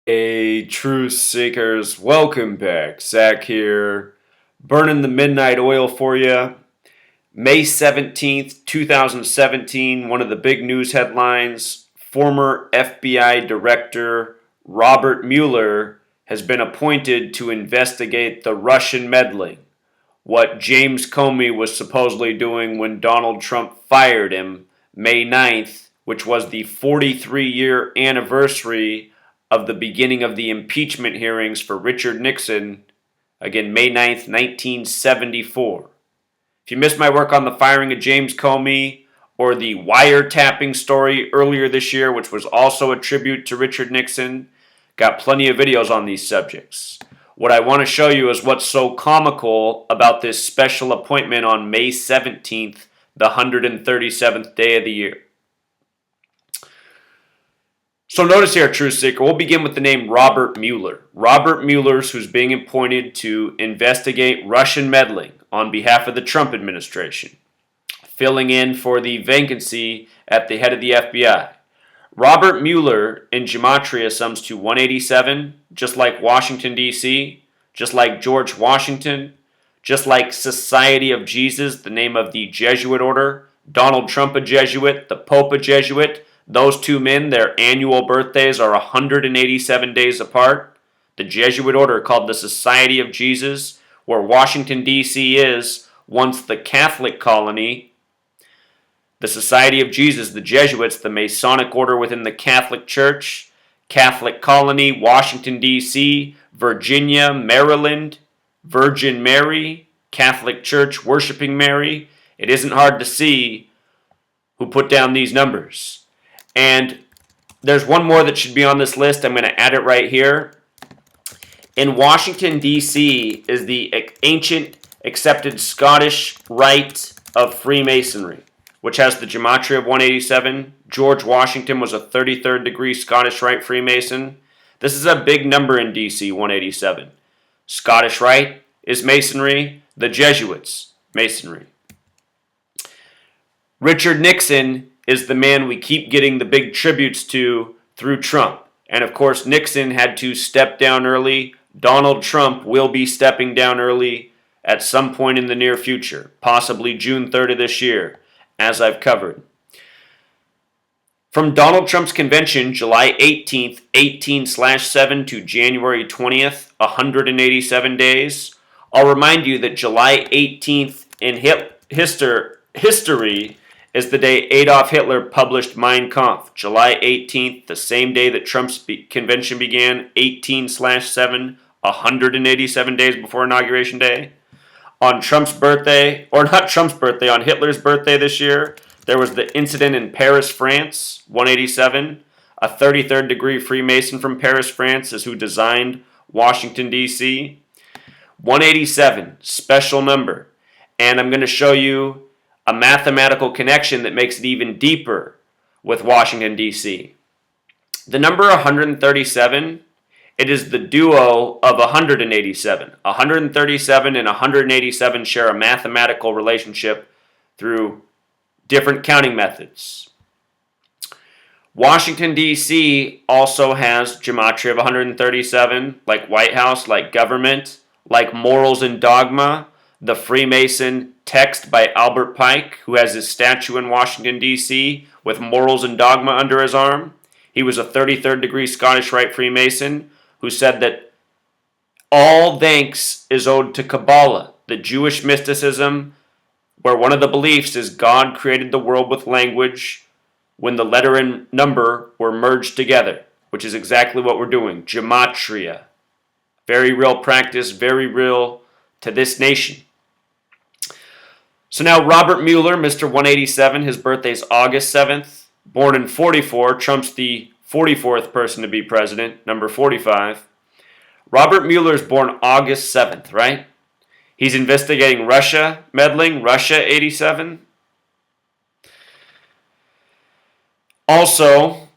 Hey, truth seekers, welcome back. Zach here, burning the midnight oil for you. May 17th, 2017, one of the big news headlines former FBI Director Robert Mueller has been appointed to investigate the Russian meddling, what James Comey was supposedly doing when Donald Trump fired him May 9th, which was the 43-year anniversary of the beginning of the impeachment hearings for Richard Nixon, again, May 9th, 1974. If you missed my work on the firing of James Comey or the wiretapping story earlier this year, which was also a tribute to Richard Nixon, got plenty of videos on these subjects. What I want to show you is what's so comical about this special appointment on May 17th, the 137th day of the year. So notice here, Truth Seeker, we'll begin with the name Robert Mueller. Robert Mueller's who's being appointed to investigate Russian meddling on behalf of the Trump administration, filling in for the vacancy at the head of the FBI. Robert Mueller in gematria sums to 187, just like Washington, D.C., just like George Washington, just like Society of Jesus, the name of the Jesuit order, Donald Trump a Jesuit, the Pope a Jesuit. Those two men, their annual birthdays are 187 days apart. The Jesuit order called the Society of Jesus, where Washington, D.C. is, once the Catholic colony. The Society of Jesus, the Jesuits, the Masonic order within the Catholic Church, Catholic colony, Washington, D.C., Virginia, Maryland, Virgin Mary, Catholic Church worshiping Mary. It isn't hard to see who put down these numbers. And there's one more that should be on this list. I'm going to add it right here. In Washington, D.C. is the ancient accepted Scottish rite of Freemasonry, which has the gematria of 187. George Washington was a 33rd degree Scottish Rite Freemason. This is a big number in D.C., 187. Scottish Rite is Masonry. The Jesuits, Masonry. Richard Nixon is the man we keep getting the big tributes to through Trump. And of course, Nixon had to step down early. Donald Trump will be stepping down early at some point in the near future, possibly June 3rd of this year, as I've covered. From Donald Trump's convention, July 18th, 18/7 to January 20th, 187 days. I'll remind you that July 18th in history is the day Adolf Hitler published Mein Kampf. July 18th, the same day that Trump's convention began, 18/7, 187 days before Inauguration Day. On Trump's birthday, or not Trump's birthday, on Hitler's birthday this year, there was the incident in Paris, France, 187. A 33rd degree Freemason from Paris, France is who designed Washington, D.C. 187, special number. And I'm going to show you a mathematical connection that makes it even deeper with Washington, D.C. The number 137, it is the duo of 187. 137 and 187 share a mathematical relationship through different counting methods. Washington, D.C. also has gematria of 137, like White House, like government, like morals and dogma. The Freemason text by Albert Pike, who has his statue in Washington, D.C., with morals and dogma under his arm. He was a 33rd degree Scottish Rite Freemason who said that all thanks is owed to Kabbalah, the Jewish mysticism, where one of the beliefs is God created the world with language when the letter and number were merged together, which is exactly what we're doing. Gematria. Very real practice, very real to this nation. So now Robert Mueller, Mr. 187, his birthday's August 7th, born in 44. Trump's the 44th person to be president, number 45. Robert Mueller's born August 7th, right? He's investigating Russia meddling, Russia 87. Also,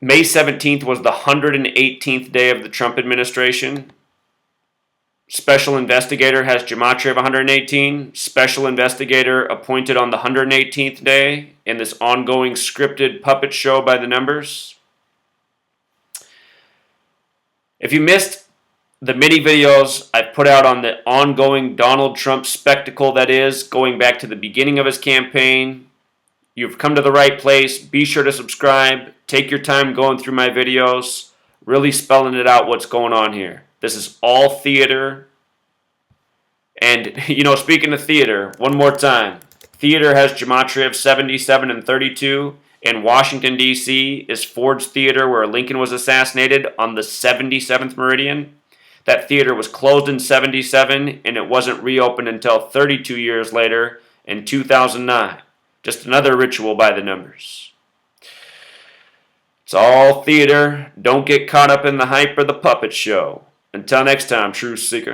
May 17th was the 118th day of the Trump administration. Special investigator has gematria of 118. Special investigator appointed on the 118th day in this ongoing scripted puppet show by the numbers. If you missed the mini videos I put out on the ongoing Donald Trump spectacle that is, going back to the beginning of his campaign, you've come to the right place. Be sure to subscribe. Take your time going through my videos, really spelling it out what's going on here. This is all theater. And, speaking of theater, one more time. Theater has gematria of 77 and 32. In Washington, D.C. is Ford's Theater, where Lincoln was assassinated, on the 77th meridian. That theater was closed in 77, and it wasn't reopened until 32 years later in 2009. Just another ritual by the numbers. It's all theater. Don't get caught up in the hype or the puppet show. Until next time, Truth Seeker.